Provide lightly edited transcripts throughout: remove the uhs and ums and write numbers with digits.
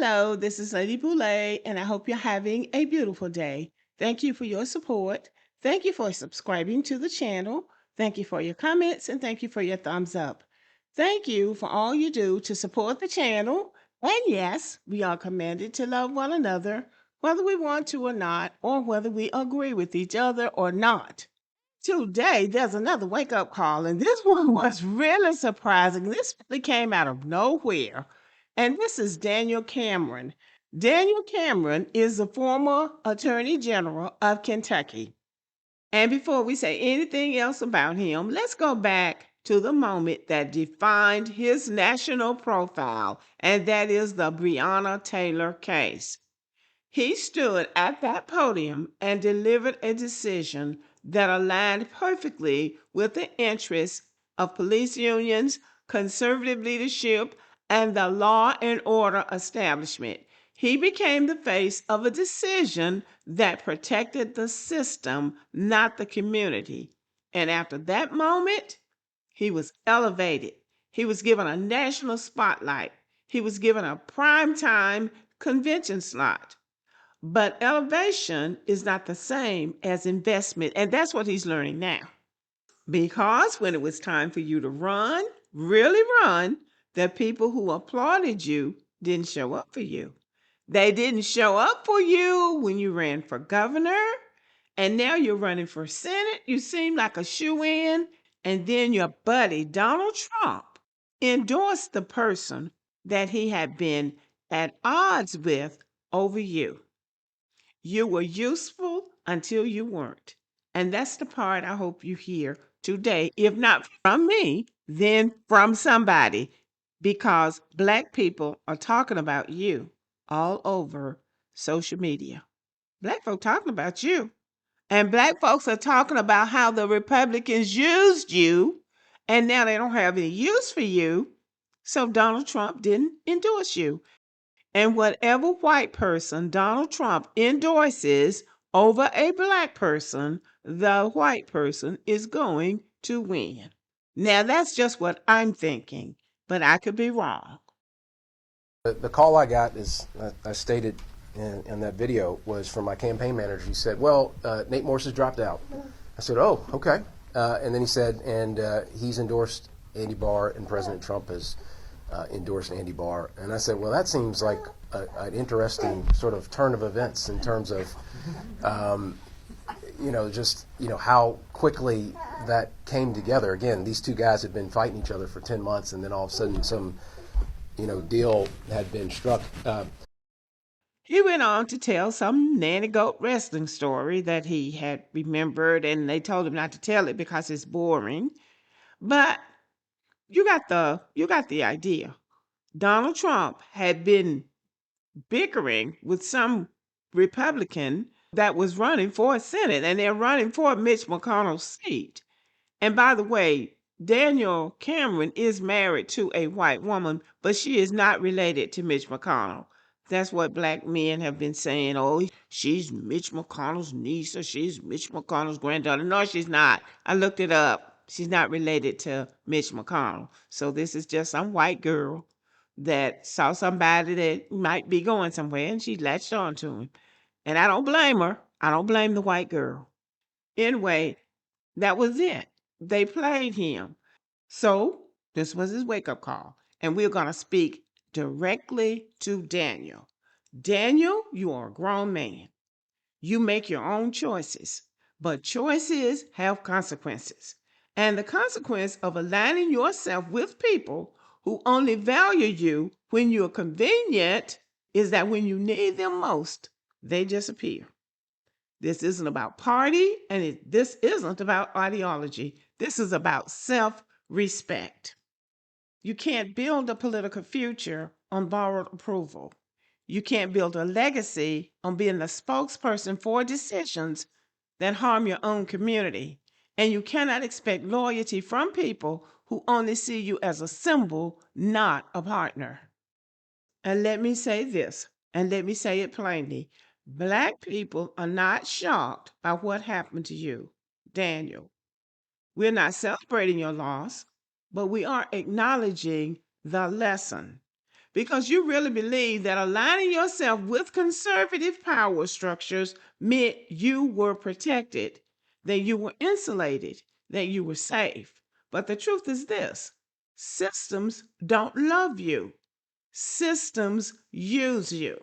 Hello, this is Lady Boulay, and I hope you're having a beautiful day. Thank you for your support. Thank you for subscribing to the channel. Thank you for your comments, and thank you for your thumbs up. Thank you for all you do to support the channel. And yes, we are commanded to love one another, whether we want to or not, or whether we agree with each other or not. Today, there's another wake up call, and this one was really surprising. This really came out of nowhere. And this is Daniel Cameron. Daniel Cameron is the former Attorney General of Kentucky. And before we say anything else about him, let's go back to the moment that defined his national profile, and that is the Breonna Taylor case. He stood at that podium and delivered a decision that aligned perfectly with the interests of police unions, conservative leadership, and the law and order establishment. He became the face of a decision that protected the system, not the community. And after that moment, he was elevated. He was given a national spotlight. He was given a primetime convention slot. But elevation is not the same as investment. And that's what he's learning now. Because when it was time for you to run, really run, the people who applauded you didn't show up for you. They didn't show up for you when you ran for governor. And now you're running for Senate. You seem like a shoo-in. And then your buddy, Donald Trump, endorsed the person that he had been at odds with over you. You were useful until you weren't. And that's the part I hope you hear today. If not from me, then from somebody. Because Black people are talking about you all over social media. Black folk talking about you. And Black folks are talking about how the Republicans used you. And now they don't have any use for you. So Donald Trump didn't endorse you. And whatever white person Donald Trump endorses over a Black person, the white person is going to win. Now, that's just what I'm thinking, but I could be wrong. The call I got, is I stated in that video, was from my campaign manager. He said, well, Nate Morse has dropped out. I said, oh, okay. And then he said, and he's endorsed Andy Barr, and President Trump has endorsed Andy Barr. And I said, well, that seems like an interesting sort of turn of events in terms of, how quickly that came together. Again, these two guys had been fighting each other for 10 months, and then all of a sudden some, deal had been struck. He went on to tell some nanny goat wrestling story that he had remembered, and they told him not to tell it because it's boring. But you got the idea. Donald Trump had been bickering with some Republican that was running for a Senate, and they're running for Mitch McConnell's seat. And by the way, Daniel Cameron is married to a white woman, but she is not related to Mitch McConnell. That's what Black men have been saying. Oh, she's Mitch McConnell's niece, or she's Mitch McConnell's granddaughter. No, she's not. I looked it up. She's not related to Mitch McConnell. So this is just some white girl that saw somebody that might be going somewhere, and she latched on to him. And I don't blame her. I don't blame the white girl. Anyway, that was it. They played him. So this was his wake-up call. And we're going to speak directly to Daniel. Daniel, you are a grown man. You make your own choices, but choices have consequences. And the consequence of aligning yourself with people who only value you when you're convenient is that when you need them most, they disappear. This isn't about party, and this isn't about ideology. This is about self-respect. You can't build a political future on borrowed approval. You can't build a legacy on being the spokesperson for decisions that harm your own community. And you cannot expect loyalty from people who only see you as a symbol, not a partner. And let me say this, and let me say it plainly. Black people are not shocked by what happened to you, Daniel. We're not celebrating your loss, but we are acknowledging the lesson. because you really believe that aligning yourself with conservative power structures meant you were protected, that you were insulated, that you were safe. But the truth is this: systems don't love you, systems use you.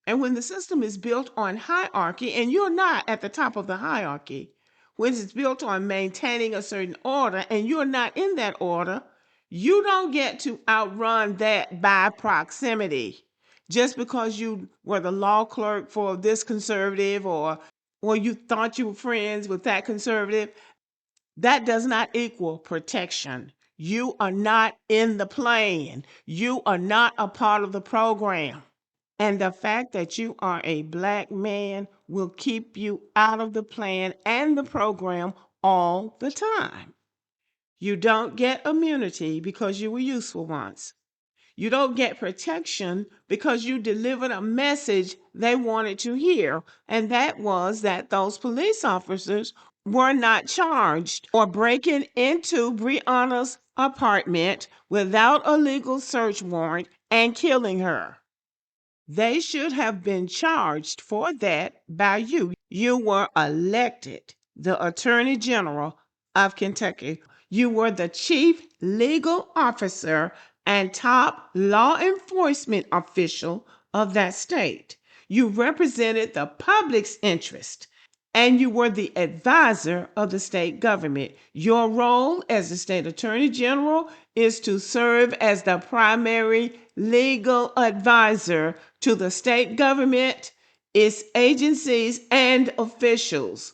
And when the system is built on hierarchy and you're not at the top of the hierarchy, when it's built on maintaining a certain order and you're not in that order, you don't get to outrun that by proximity. Just because you were the law clerk for this conservative, or you thought you were friends with that conservative, that does not equal protection. You are not in the plan. You are not a part of the program. And the fact that you are a Black man will keep you out of the plan and the program all the time. You don't get immunity because you were useful once. You don't get protection because you delivered a message they wanted to hear, and that was that those police officers were not charged or breaking into Brianna's apartment without a legal search warrant and killing her. They should have been charged for that by you. You were elected the Attorney General of Kentucky. You were the chief legal officer and top law enforcement official of that state. You represented the public's interest and you were the advisor of the state government. Your role as the state attorney general is to serve as the primary legal advisor to the state government, its agencies, and officials.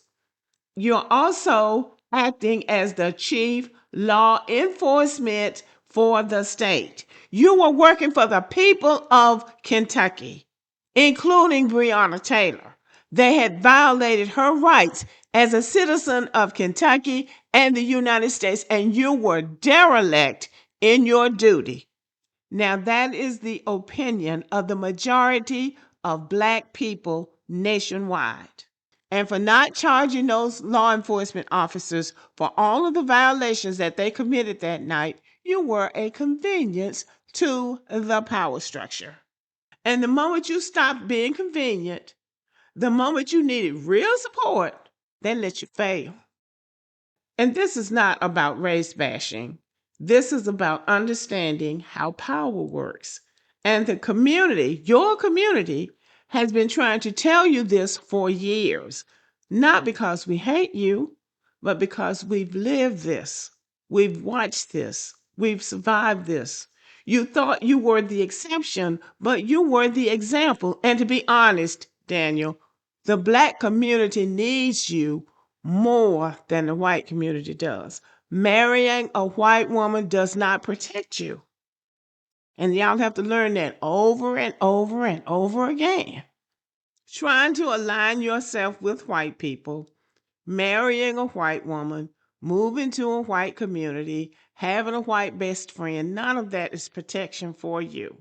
You're also acting as the chief law enforcement for the state. You were working for the people of Kentucky, including Breonna Taylor. They had violated her rights as a citizen of Kentucky and the United States, and you were derelict in your duty. Now, that is the opinion of the majority of Black people nationwide. And for not charging those law enforcement officers for all of the violations that they committed that night, you were a convenience to the power structure. And the moment you stopped being convenient, the moment you needed real support, they let you fail. And this is not about race bashing. This is about understanding how power works. And the community, your community, has been trying to tell you this for years, not because we hate you, but because we've lived this. We've watched this. We've survived this. You thought you were the exception, but you were the example. And to be honest, Daniel, the Black community needs you more than the white community does. Marrying a white woman does not protect you. And y'all have to learn that over and over and over again. Trying to align yourself with white people, marrying a white woman, moving to a white community, having a white best friend, none of that is protection for you.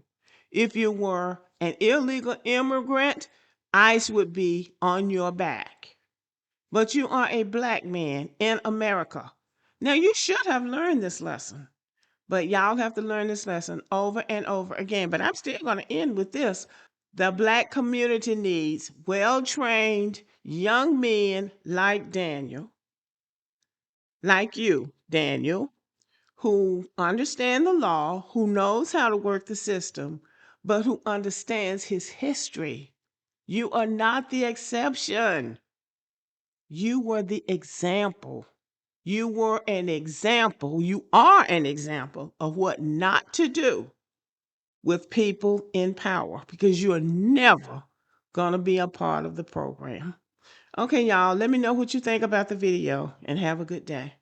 If you were an illegal immigrant, ICE would be on your back. But you are a Black man in America. Now, you should have learned this lesson, but y'all have to learn this lesson over and over again. But I'm still going to end with this. The Black community needs well trained young men like Daniel, like you, Daniel, who understand the law, who knows how to work the system, but who understands his history. You are not the exception. You were the example. You were an example. You are an example of what not to do with people in power because you are never going to be a part of the program. Okay, y'all, let me know what you think about the video and have a good day.